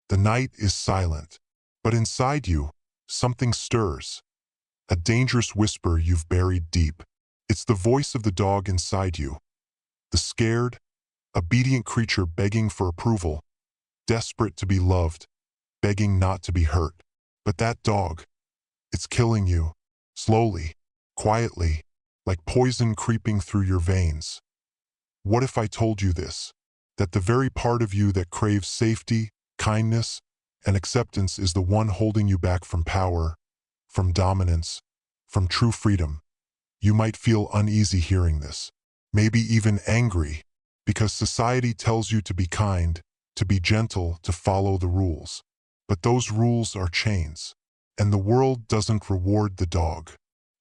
The night is silent, but inside you, something stirs. A dangerous whisper you've buried deep. It's the voice of the dog inside you. The scared, obedient creature begging for approval, desperate to be loved, begging not to be hurt. But that dog, it's killing you, slowly, quietly, like poison creeping through your veins. What if I told you this? That the very part of you that craves safety, kindness, and acceptance is the one holding you back from power, from dominance, from true freedom. You might feel uneasy hearing this, maybe even angry, because society tells you to be kind, to be gentle, to follow the rules. But those rules are chains, and the world doesn't reward the dog.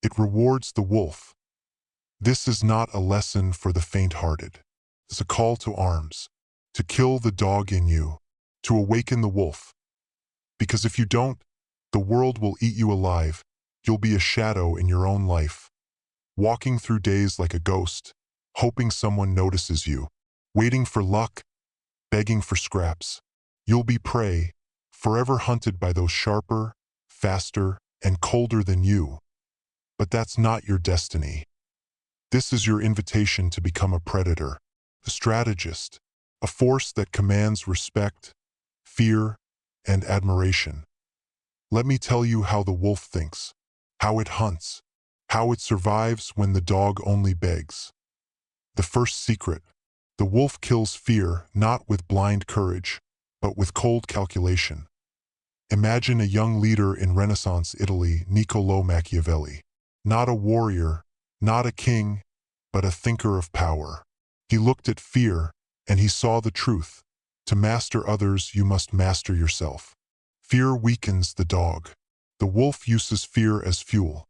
It rewards the wolf. This is not a lesson for the faint-hearted. It's a call to arms, to kill the dog in you, to awaken the wolf. Because if you don't, the world will eat you alive. You'll be a shadow in your own life, walking through days like a ghost, hoping someone notices you, waiting for luck, begging for scraps. You'll be prey, forever hunted by those sharper, faster, and colder than you. But that's not your destiny. This is your invitation to become a predator, a strategist, a force that commands respect, fear, and admiration. Let me tell you how the wolf thinks, how it hunts, how it survives when the dog only begs. The first secret: the wolf kills fear not with blind courage, but with cold calculation. Imagine a young leader in Renaissance Italy, Niccolò Machiavelli. Not a warrior, not a king, but a thinker of power. He looked at fear, and he saw the truth. To master others, you must master yourself. Fear weakens the dog. The wolf uses fear as fuel.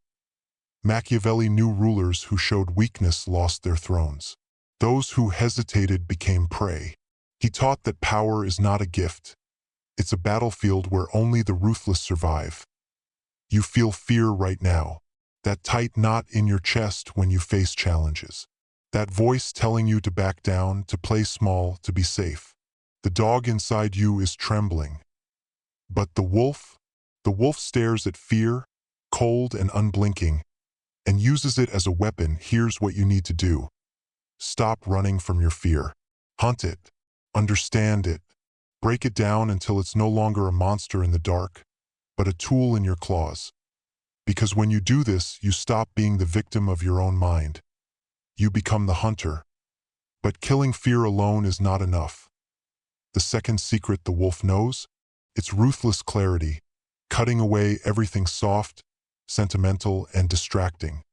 Machiavelli knew rulers who showed weakness lost their thrones. Those who hesitated became prey. He taught that power is not a gift. It's a battlefield where only the ruthless survive. You feel fear right now. That tight knot in your chest when you face challenges. That voice telling you to back down, to play small, to be safe. The dog inside you is trembling. But the wolf stares at fear, cold and unblinking, and uses it as a weapon. Here's what you need to do. Stop running from your fear. Hunt it. Understand it. Break it down until it's no longer a monster in the dark, but a tool in your claws. Because when you do this, you stop being the victim of your own mind. You become the hunter. But killing fear alone is not enough. The second secret the wolf knows? It's ruthless clarity, cutting away everything soft, sentimental, and distracting.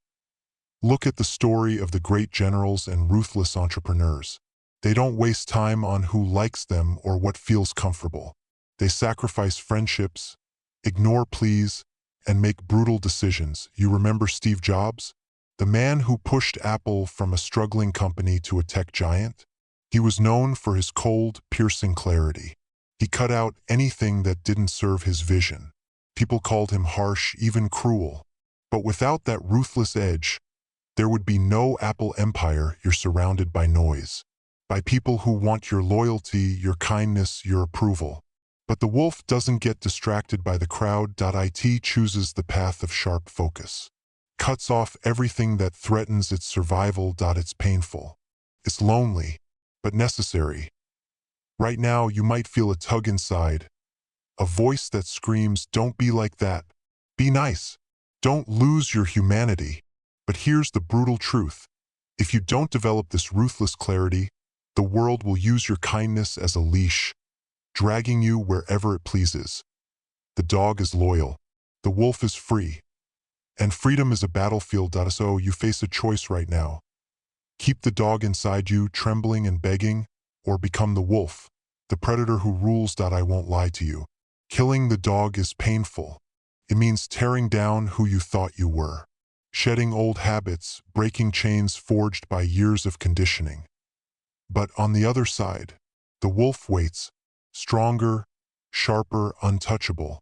Look at the story of the great generals and ruthless entrepreneurs. They don't waste time on who likes them or what feels comfortable. They sacrifice friendships, ignore pleas, and make brutal decisions. You remember Steve Jobs? The man who pushed Apple from a struggling company to a tech giant? He was known for his cold, piercing clarity. He cut out anything that didn't serve his vision. People called him harsh, even cruel. But without that ruthless edge, there would be no Apple empire. You're surrounded by noise, by people who want your loyalty, your kindness, your approval. But the wolf doesn't get distracted by the crowd. It chooses the path of sharp focus. Cuts off everything that threatens its survival. It's painful. It's lonely, but necessary. Right now, you might feel a tug inside, a voice that screams, don't be like that. Be nice. Don't lose your humanity. But here's the brutal truth. If you don't develop this ruthless clarity, the world will use your kindness as a leash, dragging you wherever it pleases. The dog is loyal. The wolf is free. And freedom is a battlefield. So you face a choice right now. Keep the dog inside you, trembling and begging, or become the wolf, the predator who rules. I won't lie to you. Killing the dog is painful. It means tearing down who you thought you were, shedding old habits, breaking chains forged by years of conditioning. But on the other side, the wolf waits, stronger, sharper, untouchable.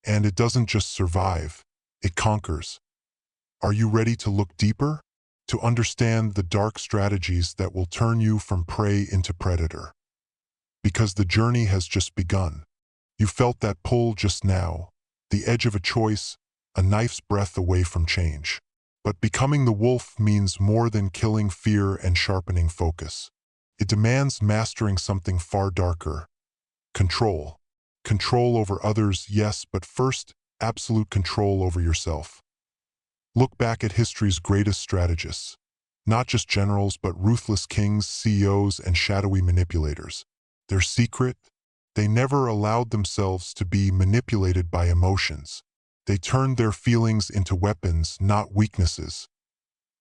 And it doesn't just survive, it conquers. Are you ready to look deeper? To understand the dark strategies that will turn you from prey into predator? Because the journey has just begun. You felt that pull just now, the edge of a choice, a knife's breadth away from change. But becoming the wolf means more than killing fear and sharpening focus. It demands mastering something far darker. Control. Control over others, yes, but first, absolute control over yourself. Look back at history's greatest strategists. Not just generals, but ruthless kings, CEOs, and shadowy manipulators. Their secret? They never allowed themselves to be manipulated by emotions. They turned their feelings into weapons, not weaknesses.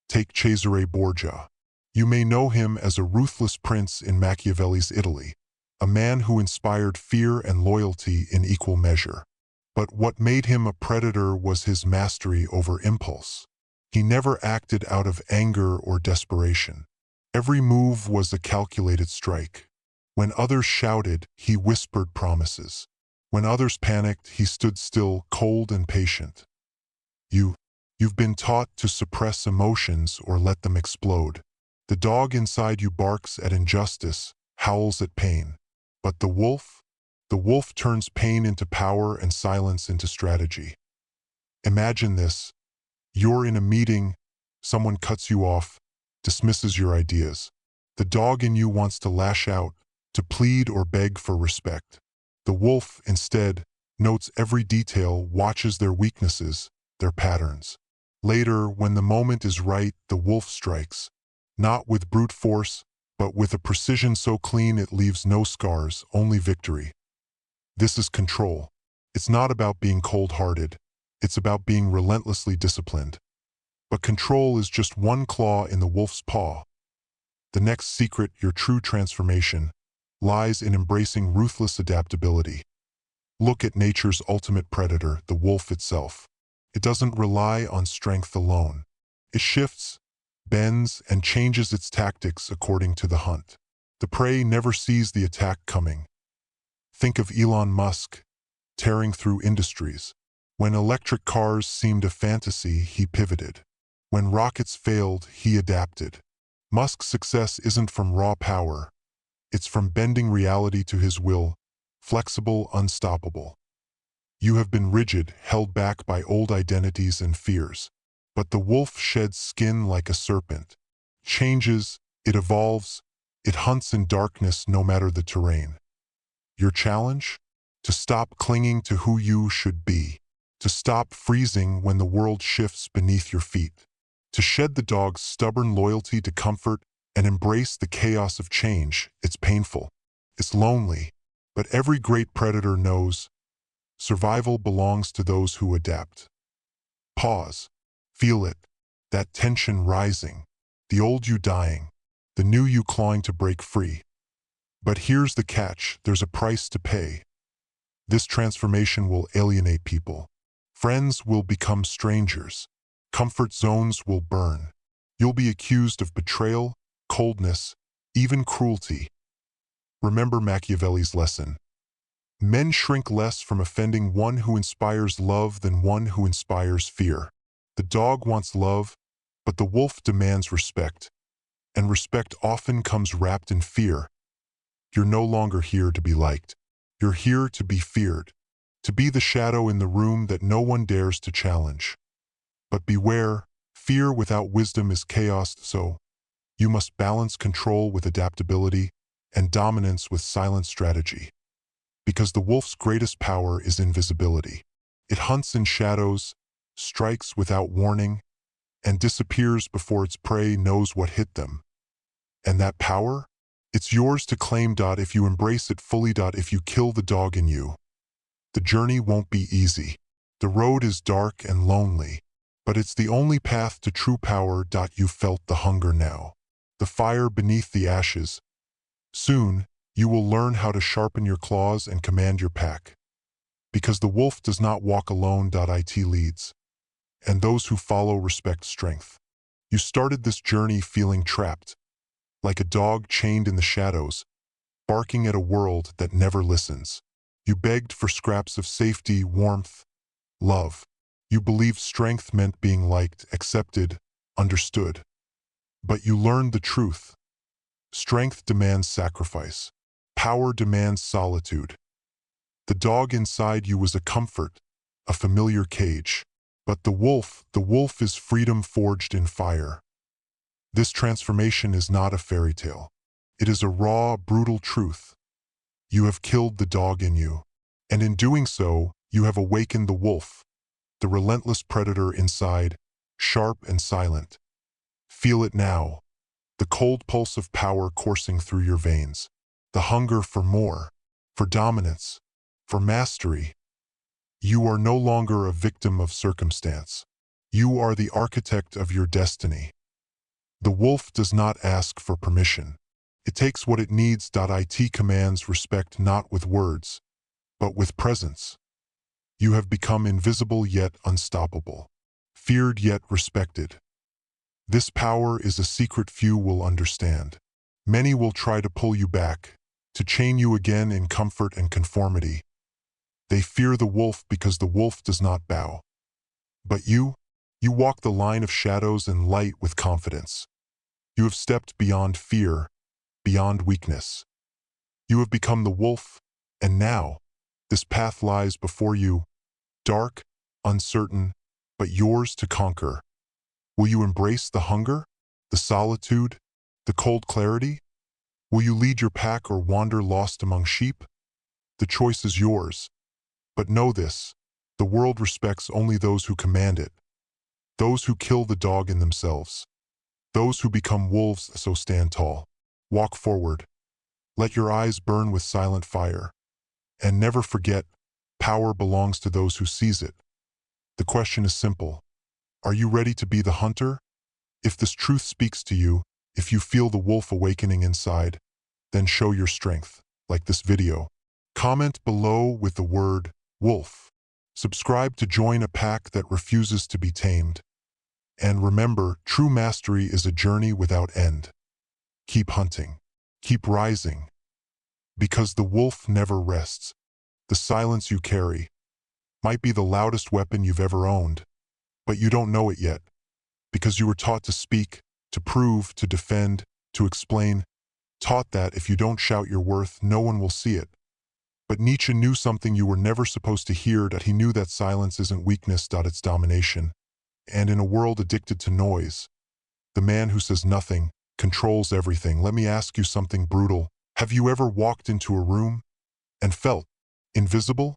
Take Cesare Borgia. You may know him as a ruthless prince in Machiavelli's Italy, a man who inspired fear and loyalty in equal measure. But what made him a predator was his mastery over impulse. He never acted out of anger or desperation. Every move was a calculated strike. When others shouted, he whispered promises. When others panicked, he stood still, cold and patient. You've been taught to suppress emotions or let them explode. The dog inside you barks at injustice, howls at pain. But the wolf? The wolf turns pain into power and silence into strategy. Imagine this. You're in a meeting, someone cuts you off, dismisses your ideas. The dog in you wants to lash out, to plead or beg for respect. The wolf, instead, notes every detail, watches their weaknesses, their patterns. Later, when the moment is right, the wolf strikes, not with brute force, but with a precision so clean it leaves no scars, only victory. This is control. It's not about being cold-hearted. It's about being relentlessly disciplined. But control is just one claw in the wolf's paw. The next secret, your true transformation, lies in embracing ruthless adaptability. Look at nature's ultimate predator, the wolf itself. It doesn't rely on strength alone. It shifts, bends, and changes its tactics according to the hunt. The prey never sees the attack coming. Think of Elon Musk, tearing through industries. When electric cars seemed a fantasy, he pivoted. When rockets failed, he adapted. Musk's success isn't from raw power. It's from bending reality to his will, flexible, unstoppable. You have been rigid, held back by old identities and fears. But the wolf sheds skin like a serpent. Changes, it evolves, it hunts in darkness no matter the terrain. Your challenge? To stop clinging to who you should be. To stop freezing when the world shifts beneath your feet. To shed the dog's stubborn loyalty to comfort and embrace the chaos of change. It's painful. It's lonely. But every great predator knows survival belongs to those who adapt. Pause. Feel it. That tension rising. The old you dying. The new you clawing to break free. But here's the catch. There's a price to pay. This transformation will alienate people. Friends will become strangers. Comfort zones will burn. You'll be accused of betrayal, coldness, even cruelty. Remember Machiavelli's lesson. Men shrink less from offending one who inspires love than one who inspires fear. The dog wants love, but the wolf demands respect. And respect often comes wrapped in fear. You're no longer here to be liked. You're here to be feared. To be the shadow in the room that no one dares to challenge. But beware, fear without wisdom is chaos, so you must balance control with adaptability and dominance with silent strategy. Because the wolf's greatest power is invisibility. It hunts in shadows, strikes without warning, and disappears before its prey knows what hit them. And that power? It's yours to claim. If you embrace it fully. If you kill the dog in you. The journey won't be easy. The road is dark and lonely. But it's the only path to true power. You felt the hunger now. The fire beneath the ashes. Soon, you will learn how to sharpen your claws and command your pack. Because the wolf does not walk alone. It leads. And those who follow respect strength. You started this journey feeling trapped. Like a dog chained in the shadows, barking at a world that never listens. You begged for scraps of safety, warmth, love. You believed strength meant being liked, accepted, understood. But you learned the truth. Strength demands sacrifice. Power demands solitude. The dog inside you was a comfort, a familiar cage. But the wolf is freedom forged in fire. This transformation is not a fairy tale. It is a raw, brutal truth. You have killed the dog in you. And in doing so, you have awakened the wolf, the relentless predator inside, sharp and silent. Feel it now, the cold pulse of power coursing through your veins, the hunger for more, for dominance, for mastery. You are no longer a victim of circumstance. You are the architect of your destiny. The wolf does not ask for permission. It takes what it needs. It commands respect not with words, but with presence. You have become invisible yet unstoppable, feared yet respected. This power is a secret few will understand. Many will try to pull you back, to chain you again in comfort and conformity. They fear the wolf because the wolf does not bow. But you walk the line of shadows and light with confidence. You have stepped beyond fear, beyond weakness. You have become the wolf, and now, this path lies before you, dark, uncertain, but yours to conquer. Will you embrace the hunger, the solitude, the cold clarity? Will you lead your pack or wander lost among sheep? The choice is yours. But know this, the world respects only those who command it, those who kill the dog in themselves, those who become wolves. So stand tall, walk forward, let your eyes burn with silent fire, and never forget, power belongs to those who seize it. The question is simple. Are you ready to be the hunter? If this truth speaks to you, if you feel the wolf awakening inside, then show your strength, like this video. Comment below with the word wolf. Subscribe to join a pack that refuses to be tamed. And remember, true mastery is a journey without end. Keep hunting. Keep rising. Because the wolf never rests. The silence you carry might be the loudest weapon you've ever owned, but you don't know it yet, because you were taught to speak, to prove, to defend, to explain, taught that if you don't shout your worth, no one will see it. But Nietzsche knew something you were never supposed to hear, that he knew that silence isn't weakness, it's domination. And in a world addicted to noise, the man who says nothing controls everything. Let me ask you something brutal. Have you ever walked into a room and felt invisible?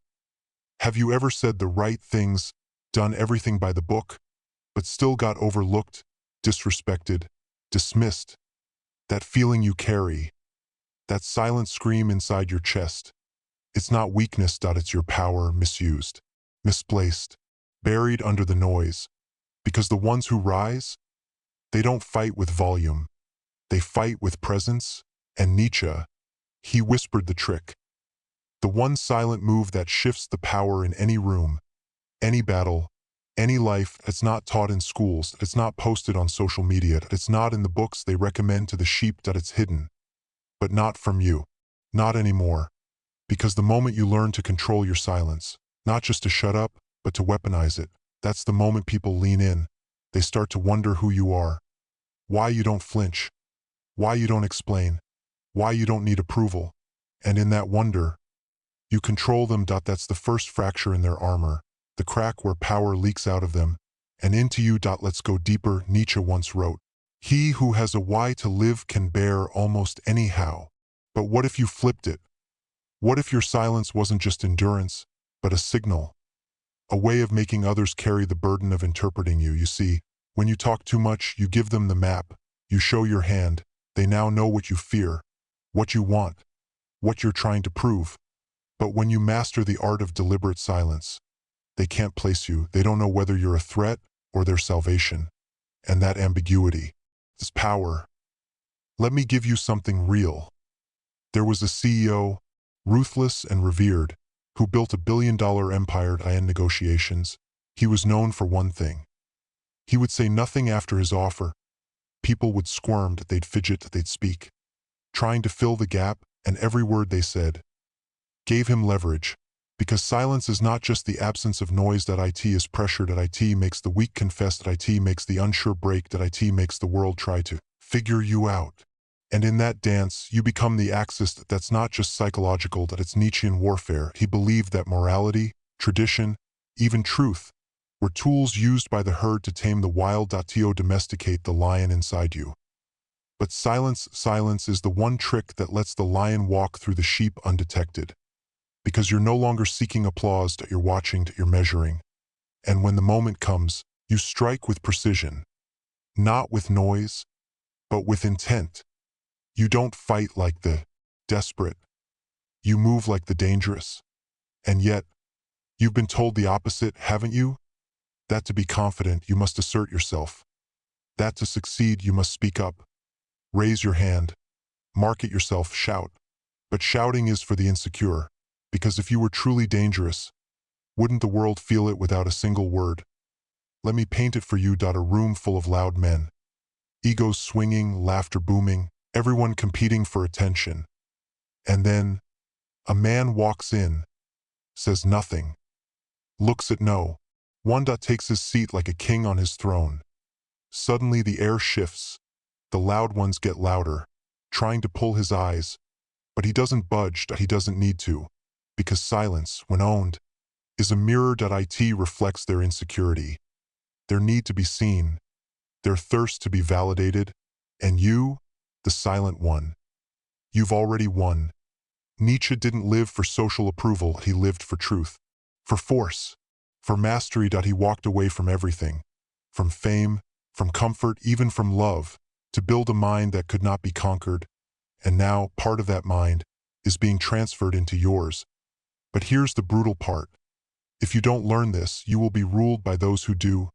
Have you ever said the right things, done everything by the book, but still got overlooked, disrespected, dismissed? That feeling you carry, that silent scream inside your chest, it's not weakness. It's your power misused, misplaced, buried under the noise. Because the ones who rise, they don't fight with volume. They fight with presence. And Nietzsche, he whispered the trick. The one silent move that shifts the power in any room, any battle, any life. It's not taught in schools. It's not posted on social media. It's not in the books they recommend to the sheep. It's hidden. But not from you. Not anymore. Because the moment you learn to control your silence, not just to shut up, but to weaponize it, that's the moment people lean in. They start to wonder who you are, why you don't flinch, why you don't explain, why you don't need approval. And in that wonder, you control them. That's the first fracture in their armor, the crack where power leaks out of them and into you. Let's go deeper. Nietzsche once wrote, "He who has a why to live can bear almost anyhow." But what if you flipped it? What if your silence wasn't just endurance, but a signal? A way of making others carry the burden of interpreting you. You see, when you talk too much, you give them the map, you show your hand, they now know what you fear, what you want, what you're trying to prove. But when you master the art of deliberate silence, they can't place you. They don't know whether you're a threat or their salvation. And that ambiguity is power. Let me give you something real. There was a CEO, ruthless and revered, who built $1 billion empire in negotiations. He was known for one thing. He would say nothing after his offer. People would squirm, they'd fidget, they'd speak, trying to fill the gap, and every word they said gave him leverage. Because silence is not just the absence of noise. It is pressure. It makes the weak confess. It makes the unsure break. It makes the world try to figure you out. And in that dance, you become the axis that's not just psychological, that it's Nietzschean warfare. He believed that morality, tradition, even truth, were tools used by the herd to tame the wild, to domesticate the lion inside you. But silence is the one trick that lets the lion walk through the sheep undetected. Because you're no longer seeking applause, that you're watching, that you're measuring. And when the moment comes, you strike with precision. Not with noise, but with intent. You don't fight like the desperate. You move like the dangerous. And yet, you've been told the opposite, haven't you? That to be confident, you must assert yourself. That to succeed, you must speak up. Raise your hand. Market yourself, shout. But shouting is for the insecure, because if you were truly dangerous, wouldn't the world feel it without a single word? Let me paint it for you. A room full of loud men. Egos swinging, laughter booming, everyone competing for attention. And then, a man walks in, says nothing, looks at no one. Takes his seat like a king on his throne. Suddenly the air shifts. The loud ones get louder, trying to pull his eyes, but he doesn't budge. He doesn't need to, because silence, when owned, is a mirror. It reflects their insecurity, their need to be seen, their thirst to be validated, and you, the silent one, you've already won. Nietzsche didn't live for social approval, he lived for truth, for force, for mastery. He walked away from everything, from fame, from comfort, even from love, to build a mind that could not be conquered. And now, part of that mind is being transferred into yours. But here's the brutal part. If you don't learn this, you will be ruled by those who do.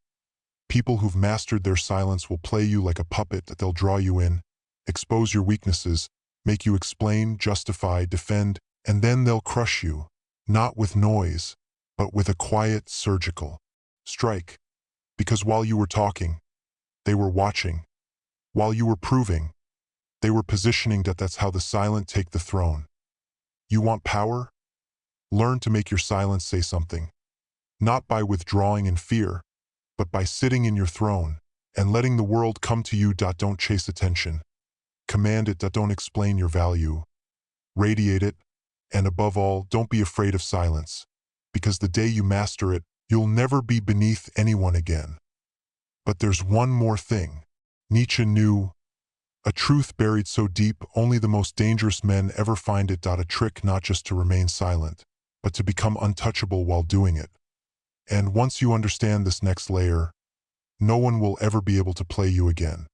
People who've mastered their silence will play you like a puppet. That they'll draw you in, expose your weaknesses, make you explain, justify, defend, and then they'll crush you, not with noise, but with a quiet, surgical strike. Because while you were talking, they were watching. While you were proving, they were positioning. That's how the silent take the throne. You want power? Learn to make your silence say something. Not by withdrawing in fear, but by sitting in your throne and letting the world come to you. Don't chase attention. Command it. Don't explain your value. Radiate it. And above all, don't be afraid of silence. Because the day you master it, you'll never be beneath anyone again. But there's one more thing. Nietzsche knew a truth buried so deep, only the most dangerous men ever find it. A trick not just to remain silent, but to become untouchable while doing it. And once you understand this next layer, no one will ever be able to play you again.